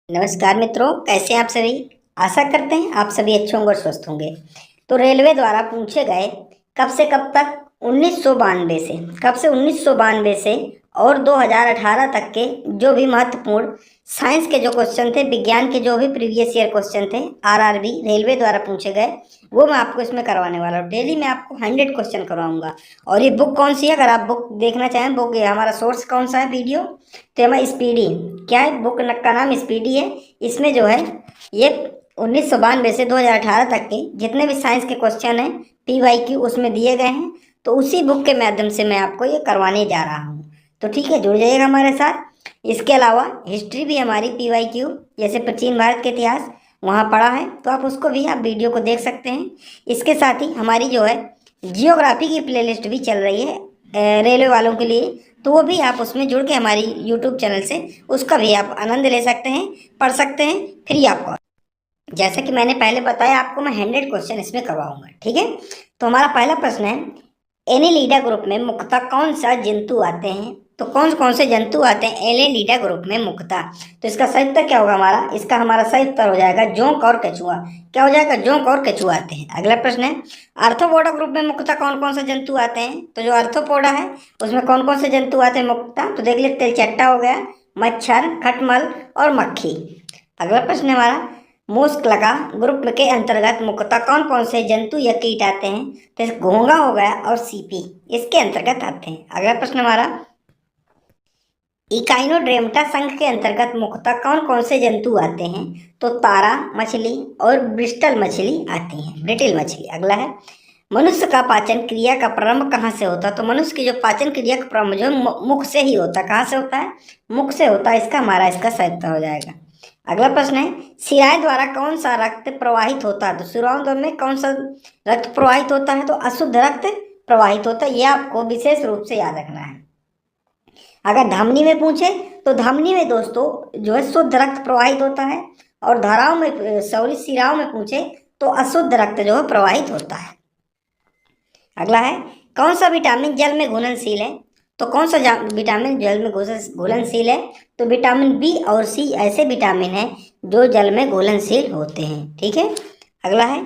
नमस्कार मित्रों, कैसे हैं आप सभी। आशा करते हैं आप सभी अच्छे होंगे और स्वस्थ होंगे। तो रेलवे द्वारा पूछे गए कब से कब तक 1992 से कब से 1992 से और 2018 तक के जो भी महत्वपूर्ण साइंस के जो क्वेश्चन थे, विज्ञान के जो भी प्रीवियस ईयर क्वेश्चन थे आरआरबी रेलवे द्वारा पूछे गए, वो मैं आपको इसमें करवाने वाला हूँ। डेली मैं आपको 100 क्वेश्चन करवाऊंगा। और ये बुक कौन सी है, अगर आप बुक देखना चाहें, बुक हमारा सोर्स कौन सा है वीडियो, तो हमारा स्पीडी क्या है, बुक का नाम स्पीडी है। इसमें जो है ये 1992 से 2018 तक के जितने भी साइंस के क्वेश्चन हैं PYQ उसमें दिए गए हैं। तो उसी बुक के माध्यम से मैं आपको ये करवाने जा रहा हूँ। तो ठीक है, जुड़ जाइएगा हमारे साथ। इसके अलावा हिस्ट्री भी हमारी PYQ, जैसे प्राचीन भारत के इतिहास वहाँ पढ़ा है, तो आप उसको भी आप वीडियो को देख सकते हैं। इसके साथ ही हमारी जो है जियोग्राफी की प्लेलिस्ट भी चल रही है रेलवे वालों के लिए, तो वो भी आप उसमें जुड़ के हमारी यूट्यूब चैनल से उसका भी आप आनंद ले सकते हैं, पढ़ सकते हैं फ्री आपको। जैसा कि मैंने पहले बताया आपको, मैं 100 क्वेश्चन इसमें करवाऊंगा। ठीक है, तो हमारा पहला प्रश्न है, एनेलिडा ग्रुप में मुख्यतः कौन सा जंतु आते हैं। तो कौन से जंतु आते हैं एनेलिडा ग्रुप में मुख्यतः। तो इसका सही उत्तर क्या होगा हमारा सही उत्तर हो जाएगा जोंक और केचुआ। क्या हो जाएगा, जोंक और केचुआ आते हैं। अगला प्रश्न है, आर्थ्रोपोडा ग्रुप में मुख्यतः कौन कौन से जंतु आते हैं। तो जो आर्थ्रोपोडा है उसमें कौन कौन से जंतु आते हैं मुख्यतः, तो देख लीजिए, तेलचट्टा हो गया, मच्छर, खटमल और मक्खी। अगला प्रश्न है हमारा, मोस्कलका ग्रुप के अंतर्गत मुख्यतः कौन कौन से जंतु या कीट आते हैं। तो घोंघा हो गया और सीपी इसके अंतर्गत आते हैं। अगला प्रश्न हमारा, इकाइनोड्रेमटा संघ के अंतर्गत मुख्यतः कौन कौन से जंतु आते हैं। तो तारा मछली और ब्रिस्टल मछली आती हैं, ब्रिटिल मछली। अगला है, मनुष्य का पाचन क्रिया का प्रारंभ कहाँ से होता है। तो मनुष्य की जो पाचन क्रिया का प्रारंभ जो मुख से ही होता है। कहाँ से होता है, मुख से होता है। इसका सही उत्तर हो जाएगा। अगला प्रश्न है, शिराएं द्वारा कौन सा रक्त प्रवाहित होता है। तो शिराओं में कौन सा रक्त प्रवाहित होता है, तो अशुद्ध रक्त प्रवाहित होता है। यह आपको विशेष रूप से याद रखना है। अगर धमनी में पूछे तो धमनी में दोस्तों जो है शुद्ध रक्त प्रवाहित होता है, और धाराओं में शिराओं में पूछे तो अशुद्ध रक्त जो है प्रवाहित होता है। अगला है, कौन सा विटामिन जल में घुलनशील है। तो कौन सा विटामिन जल में घुलनशील है। तो विटामिन बी और सी ऐसे विटामिन हैं जो जल में घुलनशील होते हैं। ठीक है, अगला है,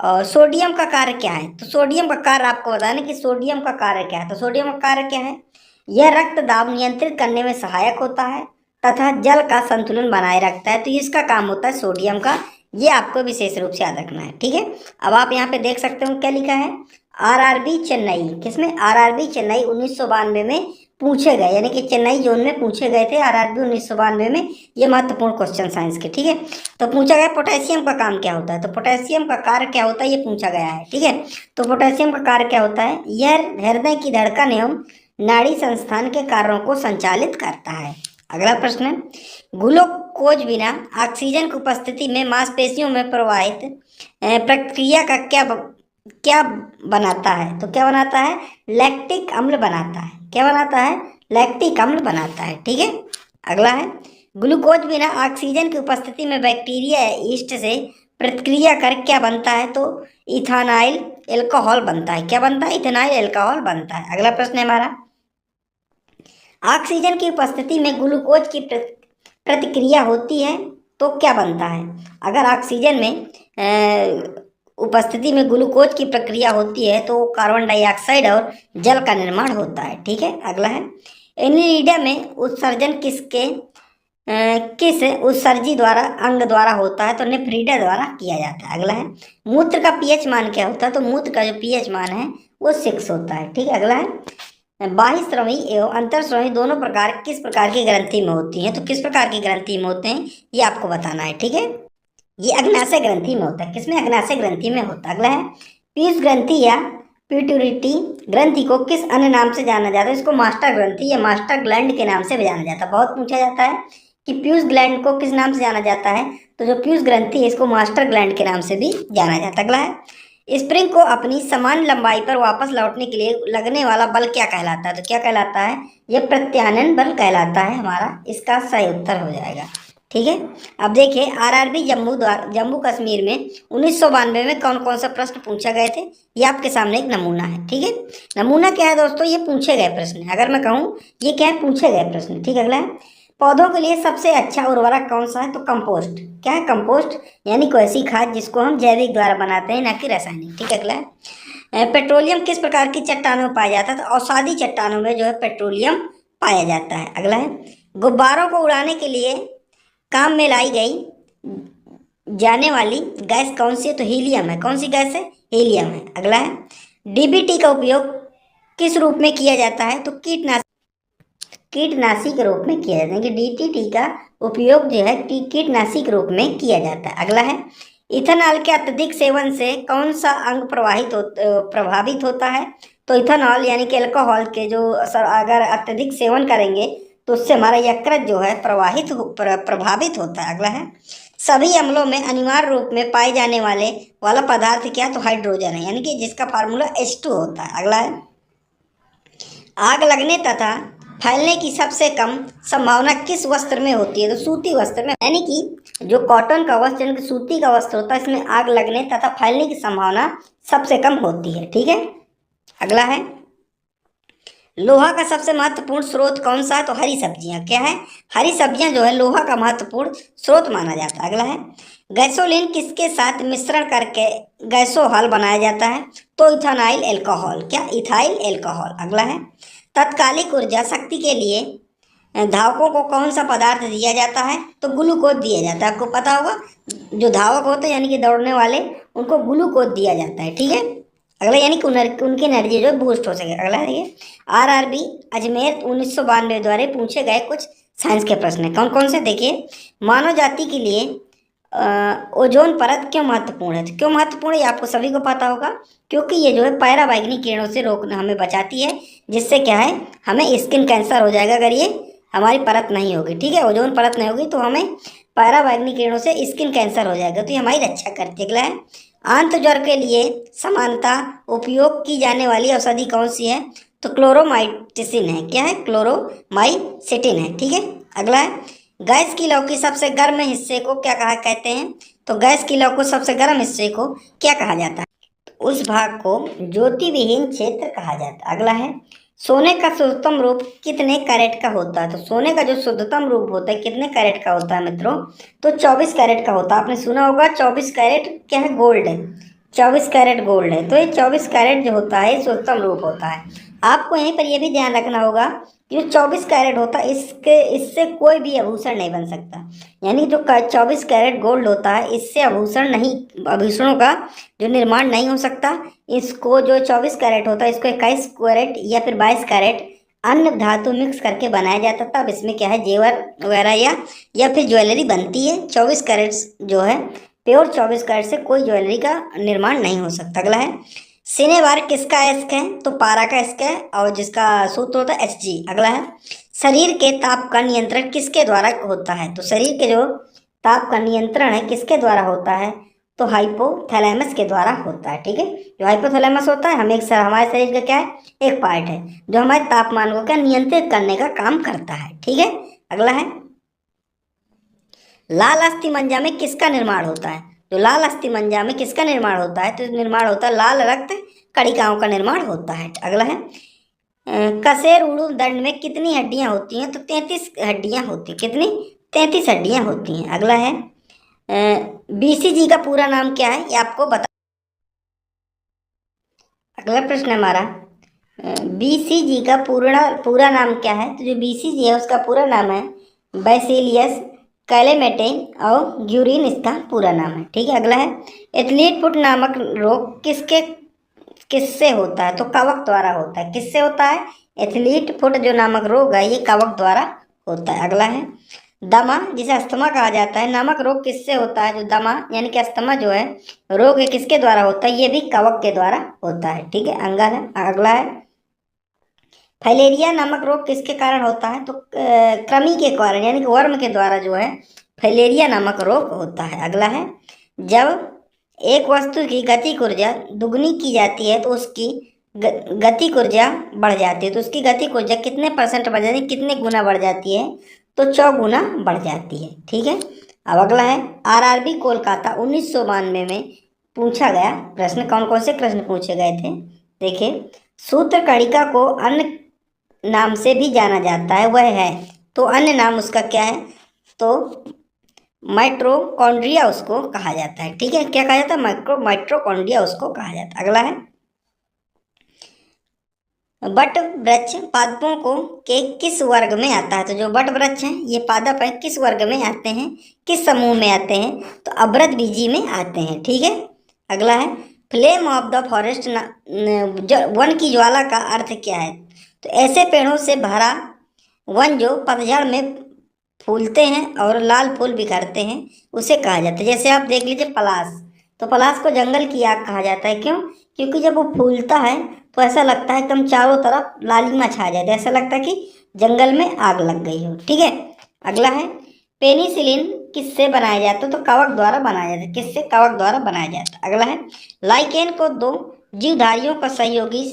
और सोडियम का कार्य क्या है। तो सोडियम का कार्य आपको बताना कि सोडियम का कार्य क्या है। तो सोडियम का कार्य क्या है, यह रक्त दाब नियंत्रित करने में सहायक होता है तथा जल का संतुलन बनाए रखता है। तो इसका काम होता है सोडियम का, ये आपको विशेष रूप से याद रखना है। ठीक है, अब आप यहाँ पे देख सकते हो क्या लिखा है, आरआरबी चेन्नई। किसमें, आरआरबी चेन्नई 1992 में पूछे गए, यानी कि चेन्नई जोन में पूछे गए थे आरआरबी 1992 में। ये महत्वपूर्ण क्वेश्चन साइंस के। ठीक है, तो पूछा गया पोटेशियम का काम क्या होता है। तो पोटेशियम का कार्य क्या होता है, ये पूछा गया है। ठीक है, तो पोटेशियम का कार्य क्या होता है, यह हृदय की धड़कन एवं नाड़ी संस्थान के कार्यों को संचालित करता है। अगला प्रश्न है, ग्लूकोज बिना ऑक्सीजन की उपस्थिति में मांसपेशियों में प्रवाहित प्रक्रिया का क्या बनाता है। तो क्या बनाता है, लैक्टिक अम्ल बनाता है। क्या बनाता है, लैक्टिक अम्ल बनाता है। ठीक है, अगला है, ग्लूकोज बिना ऑक्सीजन की उपस्थिति में बैक्टीरिया या ईस्ट से प्रतिक्रिया कर क्या बनता है। तो इथानाइल एल्कोहल बनता है। क्या बनता है, इथेनाइल एल्कोहल बनता है। अगला प्रश्न है हमारा, ऑक्सीजन की उपस्थिति में ग्लूकोज की प्रतिक्रिया होती है तो क्या बनता है। अगर ऑक्सीजन में उपस्थिति में ग्लूकोज की प्रक्रिया होती है तो कार्बन डाइऑक्साइड और जल का निर्माण होता है। ठीक है, अगला है, एनेलिडा में उत्सर्जन किस उत्सर्जी द्वारा अंग द्वारा होता है। तो नेफ्रीडा द्वारा किया जाता है। अगला है, मूत्र का पीएच मान क्या होता है। तो मूत्र का जो पीएच मान है वो 6 होता है। ठीक है, अगला है, बाह्यस्रवी एवं अंतरस्रवी दोनों प्रकार किस प्रकार की ग्रंथि में होती हैं। तो किस प्रकार की ग्रंथि में होते हैं ये आपको बताना है। ठीक है, ये अग्नाशय ग्रंथि में होता है। किसमें, अग्नाशय ग्रंथि में होता है। अगला है, पीयूष ग्रंथि या पिट्यूटरी ग्रंथि को किस अन्य नाम से जाना जाता है। इसको मास्टर ग्रंथि या मास्टर ग्लैंड के नाम से भी जाना जाता है। बहुत पूछा जाता है कि पीयूष ग्लैंड को किस नाम से जाना जाता है। तो जो पीयूष ग्रंथि है इसको मास्टर ग्लैंड के नाम से भी जाना जाता है। अगला है, स्प्रिंग को अपनी समान लंबाई पर वापस लौटने के लिए लगने वाला बल क्या कहलाता है। तो क्या कहलाता है, यह प्रत्यानयन बल कहलाता है हमारा। इसका सही उत्तर हो जाएगा। ठीक है, अब देखिए, आरआरबी जम्मू कश्मीर में 1992 में कौन कौन सा प्रश्न पूछा गए थे, ये आपके सामने एक नमूना है। ठीक है, नमूना क्या है दोस्तों, ये पूछे गए प्रश्न है। अगर मैं कहूँ ये क्या है, पूछे गए प्रश्न। ठीक है, अगला है, पौधों के लिए सबसे अच्छा उर्वरक कौन सा है? तो कंपोस्ट। क्या है? कंपोस्ट, यानी कोई ऐसी खाद जिसको हम जैविक द्वारा बनाते हैं, ना कि रासायनिक। ठीक है, अगला है पेट्रोलियम किस प्रकार की चट्टानों में पाया जाता है? तो अवसादी चट्टानों में जो है पेट्रोलियम पाया जाता है। अगला है गुब्बारों को उड़ाने के लिए काम में लाई गई जाने वाली गैस कौन सी है? तो हीलियम है। कौन सी गैस है? हीलियम है। अगला है डीबीटी का उपयोग किस रूप में किया जाता है? तो कीटनाशी के रूप में किया जाता है कि डीटीटी का उपयोग जो है कीटनाशी के रूप में किया जाता है। अगला है इथेनॉल के अत्यधिक सेवन से कौन सा अंग प्रभावित होता है? तो इथेनॉल यानी कि अल्कोहल के जो अगर अत्यधिक सेवन करेंगे तो उससे हमारा यकृत जो है प्रभावित होता है। अगला है सभी अम्लों में अनिवार्य रूप में पाए जाने वाला पदार्थ क्या? तो हाइड्रोजन है, यानी कि जिसका फार्मूला H2 होता है। अगला है आग लगने तथा फैलने की सबसे कम संभावना किस वस्त्र में होती है? तो सूती वस्त्र में, यानी कि जो कॉटन का वस्त्र यानी कि सूती का वस्त्र होता है, इसमें आग लगने तथा फैलने की संभावना सबसे कम होती है। ठीक है, अगला है लोहा का सबसे महत्वपूर्ण स्रोत कौन सा है? तो हरी सब्जियां। क्या है? हरी सब्जियां जो है लोहा का महत्वपूर्ण स्रोत माना जाता है। अगला है गैसोलीन किसके साथ मिश्रण करके गैसोहॉल बनाया जाता है? तो इथाइल एल्कोहल। क्या? Ethyl alcohol. अगला है तत्कालिक ऊर्जा शक्ति के लिए धावकों को कौन सा पदार्थ दिया जाता है? तो ग्लूकोज दिया जाता है। आपको पता होगा जो धावक होते हैं यानी कि दौड़ने वाले, उनको ग्लूकोज दिया जाता है। ठीक है, अगला यानी कि उनकी एनर्जी जो बूस्ट हो सके। अगला देखिए आरआरबी अजमेर 1992 द्वारा पूछे गए कुछ साइंस के प्रश्न है। कौन कौन से? देखिए मानव जाति के लिए ओजोन परत क्यों महत्वपूर्ण है? तो क्यों महत्वपूर्ण है ये आपको सभी को पता होगा, क्योंकि ये जो है पराबैंगनी किरणों से रोकना हमें बचाती है, जिससे क्या है हमें स्किन कैंसर हो जाएगा अगर ये हमारी परत नहीं होगी। ठीक है, ओजोन परत नहीं होगी तो हमें पराबैंगनी किरणों से स्किन कैंसर हो जाएगा, तो ये हमारी रक्षा करती है। अगला है आंत ज्वर के लिए समानता उपयोग की जाने वाली औषधि कौन सी है? तो क्लोरोमाइसिन है। क्या है? क्लोरोमाइसिन है। ठीक है, अगला है गैस की लौ के सबसे गर्म हिस्से को क्या कहते हैं? तो गैस की लौ को सबसे गर्म हिस्से को क्या कहा जाता है? तो उस भाग को ज्योति विहीन क्षेत्र कहा जाता है। अगला है सोने का शुद्धतम रूप कितने कैरेट का होता है? तो सोने का जो शुद्धतम रूप होता है कितने कैरेट का होता है मित्रों? तो 24 कैरेट का होता है। आपने सुना होगा 24 कैरेट क्या है? गोल्ड है। 24 कैरेट गोल्ड है। तो ये 24 कैरेट जो होता है शुद्धतम रूप होता है। आपको यहीं पर यह भी ध्यान रखना होगा कि जो 24 कैरेट होता है इससे कोई भी आभूषण नहीं बन सकता, यानी जो 24 कैरेट गोल्ड होता है इससे आभूषणों का जो निर्माण नहीं हो सकता। इसको जो 24 कैरेट होता है इसको 21 कैरेट या फिर 22 कैरेट अन्य धातु मिक्स करके बनाया जाता था। अब इसमें क्या है जेवर वगैरह या फिर ज्वेलरी बनती है। 24 कैरेट जो है प्योर 24 कैरेट से कोई ज्वेलरी का निर्माण नहीं हो सकता। अगला है सिनेबार किसका एस्क है? तो पारा का एस्क है और जिसका सूत्र होता है Hg। अगला है शरीर के ताप का नियंत्रण किसके द्वारा होता है? तो शरीर के जो ताप का नियंत्रण है किसके द्वारा होता है? तो हाइपोथैलेमस के द्वारा होता है। ठीक है, जो हाइपोथैलेमस होता है हमारे शरीर का क्या है? एक पार्ट है जो हमारे तापमान को क्या नियंत्रित करने का काम करता है। ठीक है, अगला है लाल अस्थि मज्जा में किसका निर्माण होता है? जो लाल अस्थि मज्जा में किसका निर्माण होता है? तो निर्माण होता है लाल रक्त कणिकाओं का निर्माण होता है। अगला है कशेर उड़ू दंड में कितनी हड्डियां होती हैं? तो 33 हड्डियां होती हैं। कितनी? 33 हड्डियां होती हैं। अगला है बीसीजी का पूरा नाम क्या है? ये आपको बता। अगला प्रश्न हमारा बीसीजी का पूरा नाम क्या है? तो जो बीसीजी है उसका पूरा नाम है बैसिलियस कैलेमेटे और ग्यूरिन इसका पूरा नाम है। ठीक है, अगला है एथलीट फुट नामक रोग किससे होता है? तो कवक द्वारा होता है। किससे होता है? एथलीट फुट जो नामक रोग है ये कवक द्वारा होता है। अगला है दमा जिसे अस्थमा कहा जाता है नामक रोग किससे होता है? जो दमा यानी कि अस्थमा जो है रोग है किसके द्वारा होता है? ये भी कवक के द्वारा होता है। ठीक है, अगला है फाइलेरिया नामक रोग किसके कारण होता है? तो कृमि के कारण यानी कि वर्म के द्वारा जो है फाइलेरिया नामक रोग होता है। अगला है जब एक वस्तु की गतिक ऊर्जा दुगनी की जाती है तो उसकी गतिक ऊर्जा बढ़ जाती है। तो उसकी गतिक ऊर्जा कितने % बढ़ जाती है? कितने गुना बढ़ जाती है? तो 4 गुना बढ़ जाती है। ठीक है, अब अगला है आरआरबी कोलकाता 1992 में पूछा गया प्रश्न। कौन कौन से प्रश्न पूछे गए थे? देखिए सूत्र कणिका को अन्य नाम से भी जाना जाता है, वह है तो अन्य नाम उसका क्या है, तो माइटोकॉन्ड्रिया उसको कहा जाता है। ठीक है, क्या कहा जाता है, माइटोकॉन्ड्रिया उसको कहा जाता है। अगला है बट वृक्ष पादपों को के किस वर्ग में आता है, तो जो बट वृक्ष हैं ये पादप है किस वर्ग में आते हैं, किस समूह में आते हैं, तो अभ्रतबीजी में आते हैं। ठीक है, अगला है flame of the forest, one की ज्वाला का अर्थ क्या है, तो ऐसे पेड़ों से भरा वन जो पतझड़ में फूलते हैं और लाल फूल बिखरते हैं उसे कहा जाता है। जैसे आप देख लीजिए पलाश, तो पलाश को जंगल की आग कहा जाता है। क्यों, क्योंकि जब वो फूलता है तो ऐसा लगता है एकदम चारों तरफ लालिमा छा जाती है, ऐसा लगता है कि जंगल में आग लग गई हो। ठीक है, अगला है पेनिसिलिन किससे बनाया जाता है, तो कवक द्वारा बनाया जाता है। किससे, कवक द्वारा बनाया जाता है। अगला है लाइकेन को दो जीवधारियों का सहयोगी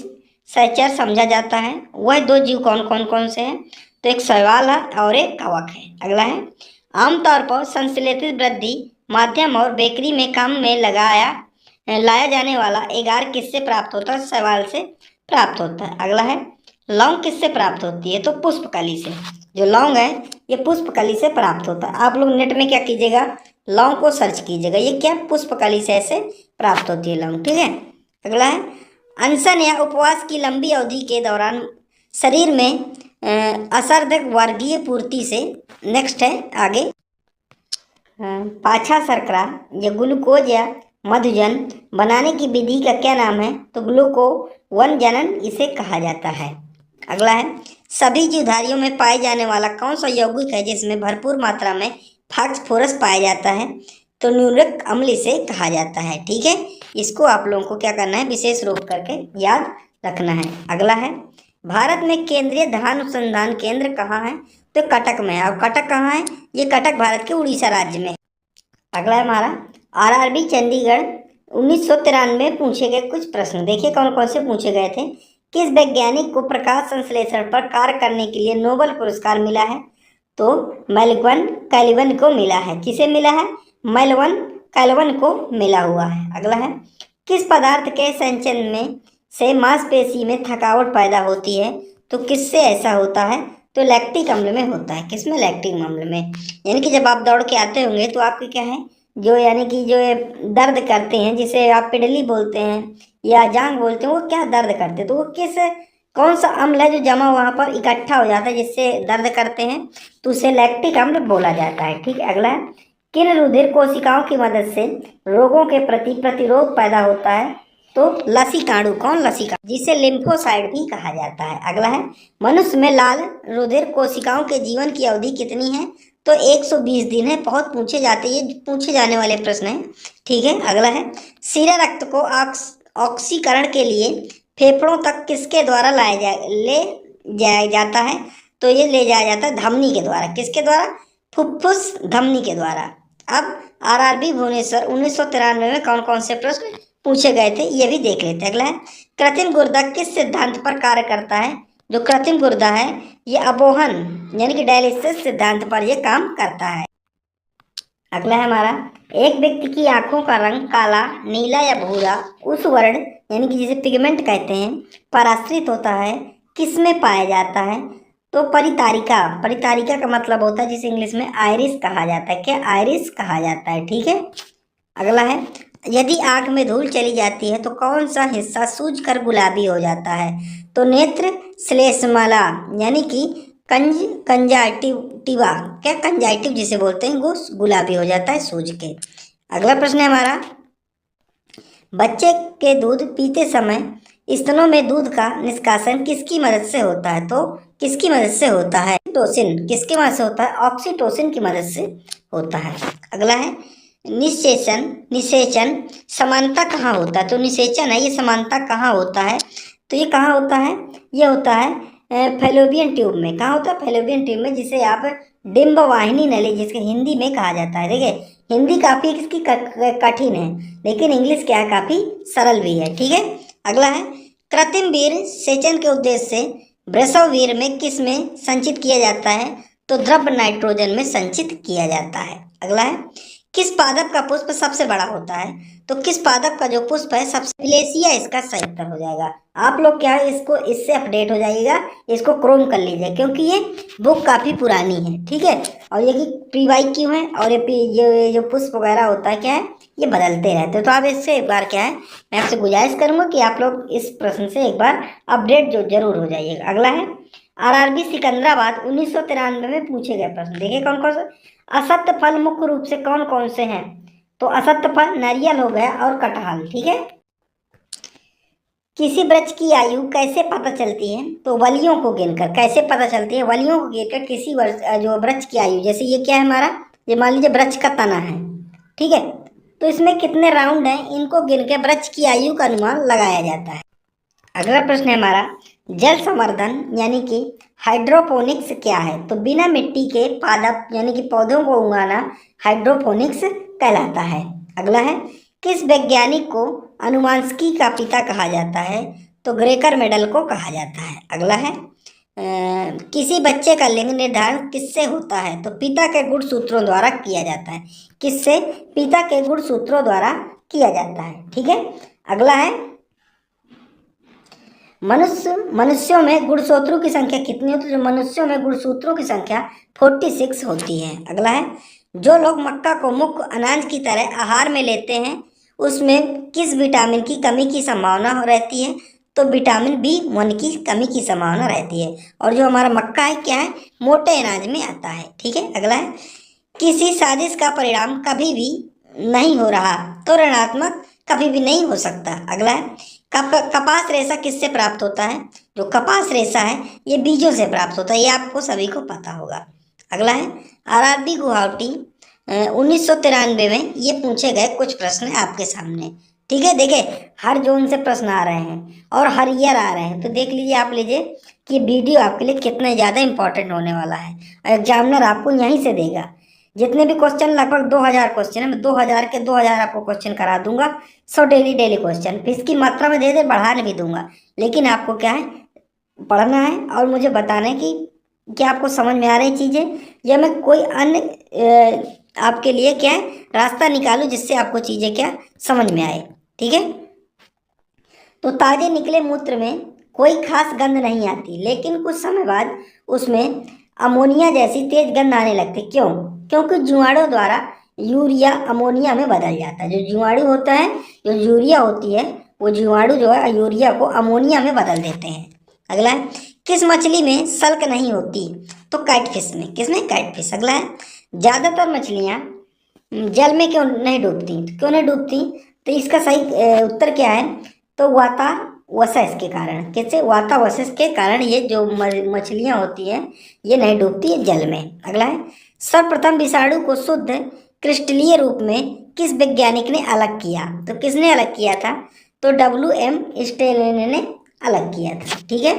सहचर समझा जाता है, वह दो जीव कौन कौन कौन से हैं, तो एक शैवाल है और एक कवक है। अगला है आमतौर पर संश्लेषित वृद्धि माध्यम और बेकरी में काम में लाया जाने वाला एगार किससे प्राप्त होता है, शैवाल से प्राप्त होता है। अगला है लौंग किससे प्राप्त होती है, तो पुष्पकली से। जो लौंग है ये पुष्पकली से प्राप्त होता है। आप लोग नेट में क्या कीजिएगा, लौंग को सर्च कीजिएगा, ये क्या पुष्पकली से ऐसे प्राप्त होती है लौंग। ठीक है, अगला है अनशन या उपवास की लंबी अवधि के दौरान शरीर में असर्धक वर्गीय पूर्ति से, नेक्स्ट है आगे पाछा शर्करा या ग्लूकोज या मधुजन बनाने की विधि का क्या नाम है, तो ग्लूकोवन जनन इसे कहा जाता है। अगला है सभी जीवधारियों में पाए जाने वाला कौन सा यौगिक है जिसमें भरपूर मात्रा में फास्फोरस पाया जाता है, तो न्यूरिक अम्ल इसे कहा जाता है। ठीक है, इसको आप लोगों को क्या करना है, विशेष रूप करके याद रखना है। अगला है भारत में केंद्रीय धान अनुसंधान केंद्र कहाँ है, तो कटक में है। और कटक कहाँ है, ये कटक भारत के उड़ीसा राज्य में। अगला है हमारा आरआरबी चंडीगढ़ 1993 में पूछे गए कुछ प्रश्न, देखिए कौन कौन से पूछे गए थे। किस वैज्ञानिक को प्रकाश संश्लेषण पर कार्य करने के लिए नोबेल पुरस्कार मिला है, तो मेलवन कैल्विन को मिला है। किसे मिला है, मेलवन कैल्विन को मिला हुआ है। अगला है किस पदार्थ के संचयन में से मांसपेशी में थकावट पैदा होती है, तो किससे ऐसा होता है, तो लैक्टिक अम्ल में होता है। किसमें, लैक्टिक अम्ल में। यानी कि जब आप दौड़ के आते होंगे तो आपके क्या है, जो यानी कि जो ये दर्द करते हैं जिसे आप पिडली बोलते हैं या जांग बोलते हैं, वो क्या दर्द करते हैं, तो वो किस कौन सा अम्ल है जो जमा वहाँ पर इकट्ठा हो जाता है जिससे दर्द करते हैं, तो उसे लैक्टिक अम्ल बोला जाता है। ठीक है, अगला है किन रुधिर कोशिकाओं की मदद से रोगों के प्रति प्रतिरोध पैदा होता है, तो लसीकाणु। कौन, लसीकाणु, जिसे लिम्फोसाइट भी कहा जाता है। अगला है मनुष्य में लाल रुधिर कोशिकाओं के जीवन की अवधि कितनी है, तो 120 दिन है। बहुत पूछे जाने वाले प्रश्न हैं। ठीक है, अगला है सीरा रक्त को ऑक्सीकरण के लिए फेफड़ों तक किसके द्वारा ले जाया जाता है, तो ये ले जाया जाता है धमनी के द्वारा। किसके द्वारा, फुफ्फुस धमनी के द्वारा। अब आरआरबी भुवनेश्वर 1993 में कौन कौन से प्रश्न पूछे गए थे ये भी देख लेते हैं। अगला है कृत्रिम गुर्दा किस सिद्धांत पर कार्य करता है, जो कृत्रिम गुर्दा है ये अबोहन यानी कि डायलिसिस सिद्धांत पर ये काम करता है। अगला है हमारा एक व्यक्ति की आंखों का रंग काला, नीला या भूरा उस वर्ण यानी कि जिसे पिगमेंट कहते हैं पर आश्रित होता है, किस में पाया जाता है, तो परितारिका। परितारिका का मतलब होता है जिसे इंग्लिश में आयरिस कहा जाता है। क्या, आयरिस कहा जाता है। ठीक है, अगला है यदि आंख में धूल चली जाती है तो कौन सा हिस्सा सूजकर गुलाबी हो जाता है, तो नेत्र श्लेष्मला यानी कि कंजाइटिवा, क्या कंजाइटिव जिसे बोलते हैं, वो गुलाबी हो जाता है सूज के। अगला प्रश्न है हमारा बच्चे के दूध पीते समय स्तनों में दूध का निष्कासन किसकी मदद से होता है, तो किसकी मदद से होता है, ऑक्सीटोसिन। किसकी मदद से होता है, ऑक्सीटोसिन की मदद से होता है। अगला है निषेचन समानता कहाँ होता है, तो निषेचन है ये समानता कहाँ होता है, तो ये कहाँ होता है, ये होता है फैलोपियन ट्यूब में। कहाँ होता है, फैलोपियन ट्यूब में, जिसे आप डिम्ब वाहिनी नली जिसके हिंदी में कहा जाता है। देखिए हिंदी काफ़ी इसकी कठिन है लेकिन इंग्लिश क्या है, काफ़ी सरल भी है। ठीक है, अगला है कृत्रिम वीर सेचन के उद्देश्य से वृषभ वीर में किस में संचित किया जाता है, तो द्रव नाइट्रोजन में संचित किया जाता है। अगला है किस पादप का पुष्प सबसे बड़ा होता है? तो किस पादप का जो पुष्प है सबसे, पिलेसिया इसका सही उत्तर हो जाएगा। आप लोग क्या है, इसको इससे अपडेट हो जाइएगा, इसको क्रोम कर लीजिए क्योंकि ये बुक काफ़ी पुरानी है, ठीक है। और ये कि प्री वाई क्यों है, और ये जो पुष्प वगैरह होता है क्या है, ये बदलते रहते हैं। तो आप इससे एक बार क्या है, मैं आपसे गुजारिश करूंगा कि आप लोग इस प्रश्न से एक बार अपडेट जो जरूर हो जाइएगा। अगला है आरआरबी सिकंदराबाद 1993 में पूछे गए प्रश्न, देखिए कौन कौन से। असत्य फल मुख्य रूप से कौन कौन से हैं? तो असत्य फल नारियल हो गया और कटहल, ठीक है। किसी वृक्ष की आयु कैसे पता चलती है? तो वलियों को गिनकर। कैसे पता चलती है? वलियों को गिनकर किसी जो वृक्ष की आयु, जैसे ये क्या है हमारा, ये मान लीजिए वृक्ष का तना है, ठीक है। तो इसमें कितने राउंड हैं, इनको गिन के वृक्ष की आयु का अनुमान लगाया जाता है। अगला प्रश्न है हमारा, जल संवर्धन यानी कि हाइड्रोपोनिक्स क्या है? तो बिना मिट्टी के पादप यानी कि पौधों को उगाना हाइड्रोपोनिक्स कहलाता है। अगला है, किस वैज्ञानिक को अनुवांशिकी का पिता कहा जाता है? तो ग्रेकर मेडल को कहा जाता है। अगला है, किसी बच्चे का लिंग निर्धारण किससे होता है? तो पिता के गुणसूत्रों द्वारा किया जाता है। किससे? पिता के गुणसूत्रों द्वारा किया जाता है, ठीक है। अगला है, मनुष्यों में गुणसूत्रों की संख्या कितनी होती है? तो मनुष्यों में गुणसूत्रों की संख्या 46 होती है। अगला है, जो लोग मक्का को मुख्य अनाज की तरह आहार में लेते हैं उसमें किस विटामिन की कमी की संभावना रहती है? तो विटामिन B1 की कमी की संभावना रहती है। और जो हमारा मक्का है क्या है, मोटे अनाज में आता है, ठीक है। अगला है, किसी साजिश का परिणाम कभी भी नहीं हो रहा तो ऋणात्मक कभी भी नहीं हो सकता। अगला है, कपास रेशा किससे प्राप्त होता है? जो कपास रेशा है ये बीजों से प्राप्त होता है, ये आपको सभी को पता होगा। अगला है, आरआरबी गुवाहाटी 1993 में ये पूछे गए कुछ प्रश्न आपके सामने, ठीक है। देखिए हर जोन से प्रश्न आ रहे हैं और हर ईयर आ रहे हैं, तो देख लीजिए आप लीजिए कि वीडियो आपके लिए कितना ज़्यादा इंपॉर्टेंट होने वाला है। एग्जामिनर आपको यहीं से देगा। जितने भी क्वेश्चन, लगभग 2000 क्वेश्चन है, मैं 2000 के 2000 आपको क्वेश्चन करा दूंगा। 100 डेली क्वेश्चन, फिर इसकी मात्रा में धीरे बढ़ाने भी दूंगा, लेकिन आपको क्या है, पढ़ना है और मुझे बताना है कि क्या आपको समझ में आ रही चीज़ें, या मैं कोई अन्य आपके लिए क्या है रास्ता निकालूं जिससे आपको चीज़ें क्या समझ में आए, ठीक है। तो ताजे निकले मूत्र में कोई खास गंध नहीं आती, लेकिन कुछ समय बाद उसमें अमोनिया जैसी तेज गंध आने लगती। क्यों? क्योंकि जीवाणु द्वारा यूरिया अमोनिया में बदल जाता है। जो जीवाणु होता है, जो यूरिया होती है, वो जीवाणु जो है यूरिया को अमोनिया में बदल देते हैं। अगला है, किस मछली में सल्क नहीं होती? तो कैटफिश में। किसमें? कैटफिश। अगला है, ज़्यादातर मछलियाँ जल में क्यों नहीं डूबती? तो क्यों नहीं डूबती? तो इसका सही उत्तर क्या है? तो वातावशष के कारण। कैसे? वातावशष के कारण ये जो मछलियाँ होती हैं ये नहीं डूबती है जल में। अगला है, सर्वप्रथम विषाणु को शुद्ध क्रिस्टलीय रूप में किस वैज्ञानिक ने अलग किया? तो किसने अलग किया था? तो WM स्टेनले ने अलग किया था, ठीक है।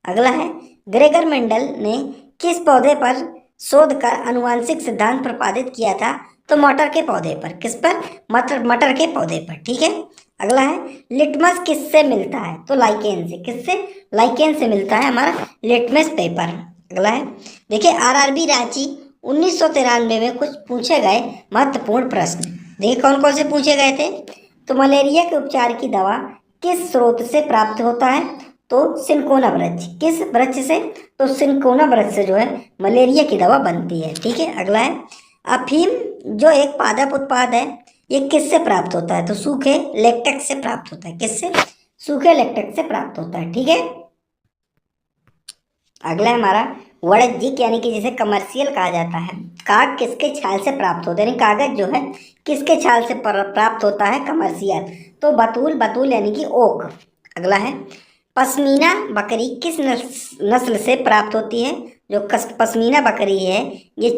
अगला है, ग्रेगर मेंडल ने किस पौधे पर शोध कर आनुवंशिक सिद्धांत प्रतिपादित किया था? तो मटर के पौधे पर। किस पर? मटर के पौधे पर, ठीक है। अगला है, लिटमस किससे मिलता है? तो लाइकेन से। किससे? लाइकेन से मिलता है हमारा लिटमस पेपर। अगला है, देखिए आरआरबी रांची 1993 में कुछ पूछे गए महत्वपूर्ण प्रश्न, देखिए कौन कौन से पूछे गए थे। तो मलेरिया के उपचार की दवा किस स्रोत से प्राप्त होता है? तो सिनकोना वृक्ष। किस वृक्ष से? तो सिनकोना वृक्ष से जो है मलेरिया की दवा बनती है, ठीक है। अगला है, अफीम जो एक पादप उत्पाद है ये किससे प्राप्त होता है? तो सूखे लेटेक्स से प्राप्त होता है। किससे? सूखे लेटेक्स से प्राप्त होता है, ठीक है। अगला है हमारा वाणिज्यिक यानी कि जिसे कमर्शियल कहा जाता है, काग किसके छाल से प्राप्त होता है? यानी कागज जो है किसके छाल से प्राप्त होता है? कमर्शियल। तो बतूल यानी कि ओक। अगला है, पश्मीना बकरी किस नस्ल से प्राप्त होती है? जो पश्मीना बकरी है ये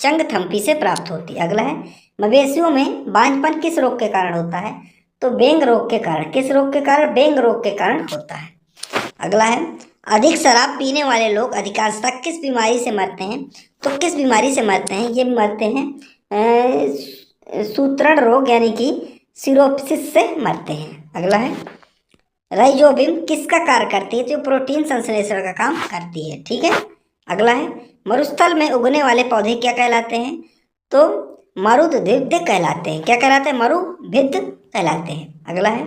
चंगथम्पी से प्राप्त होती है। अगला है, मवेशियों में बांझपन किस रोग के कारण होता है? तो बेंग रोग के कारण। किस रोग के कारण? बेंग रोग के कारण होता है। अगला है, अधिक शराब पीने वाले लोग अधिकांशतः किस बीमारी से मरते हैं? तो किस बीमारी से मरते हैं? ये मरते हैं सूत्रण रोग यानी कि सिरोसिस से मरते हैं। अगला है, राइजोबियम किसका कार्य करती है? तो प्रोटीन संश्लेषण का काम करती है, ठीक है। अगला है, मरुस्थल में उगने वाले पौधे क्या कहलाते हैं? तो मरुद्भिद कहलाते हैं। क्या कहलाते हैं? मरुभिद कहलाते हैं। अगला है,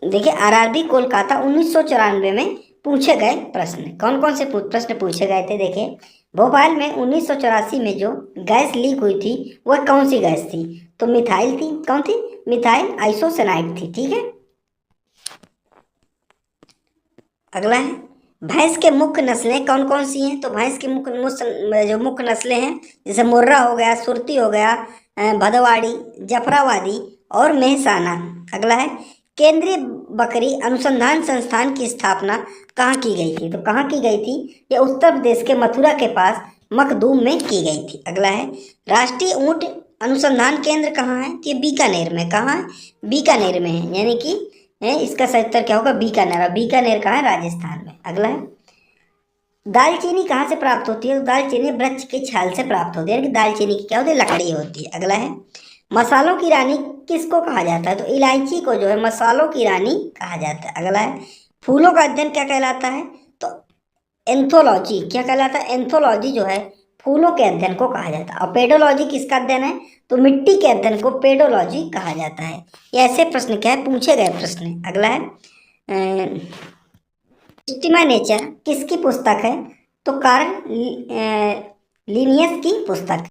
देखिए आरआरबी कोलकाता 1994 में पूछे गए प्रश्न, कौन कौन से प्रश्न पूछे गए थे? देखिए भोपाल में 1984 में जो गैस लीक हुई थी वह कौन सी गैस थी? तो मिथाइल थी। कौन थी? मिथाइल आइसोसाइनाइड थी। ठीक है। अगला है, भैंस के मुख्य नस्लें कौन कौन सी हैं? तो भैंस की जो मुख्य नस्लें हैं, जैसे मुर्रा हो गया, सुरती हो गया, भदवाड़ी, जफराबादी और मेहसाना। अगला है, केंद्रीय बकरी अनुसंधान संस्थान की स्थापना कहाँ की गई थी? तो कहाँ की गई थी? ये उत्तर प्रदेश के मथुरा के पास मखदूम में की गई थी। अगला है, राष्ट्रीय ऊंट अनुसंधान केंद्र कहाँ है? तो ये बीकानेर में। कहाँ है? बीकानेर में है, यानी कि इसका सही उत्तर क्या होगा? बीकानेर। और बीकानेर कहाँ है? राजस्थान में। अगला है, दालचीनी कहाँ से प्राप्त होती है? तो दालचीनी वृक्ष की छाल से प्राप्त होती है, यानी कि दालचीनी की क्या होती है? लकड़ी होती है। अगला है, मसालों की रानी किसको कहा जाता है? तो इलायची को जो है मसालों की रानी कहा जाता है। अगला है, फूलों का अध्ययन क्या कहलाता है? तो एंथोलॉजी। क्या कहलाता है? एंथोलॉजी जो है फूलों के अध्ययन को कहा जाता है। और पेडोलॉजी किसका अध्ययन है? तो मिट्टी के अध्ययन को पेडोलॉजी कहा जाता है। ये ऐसे प्रश्न क्या है? पूछे गए प्रश्न। अगला है, सिस्टमा नेचर किसकी पुस्तक है? तो कार्ल लिनियस की पुस्तक।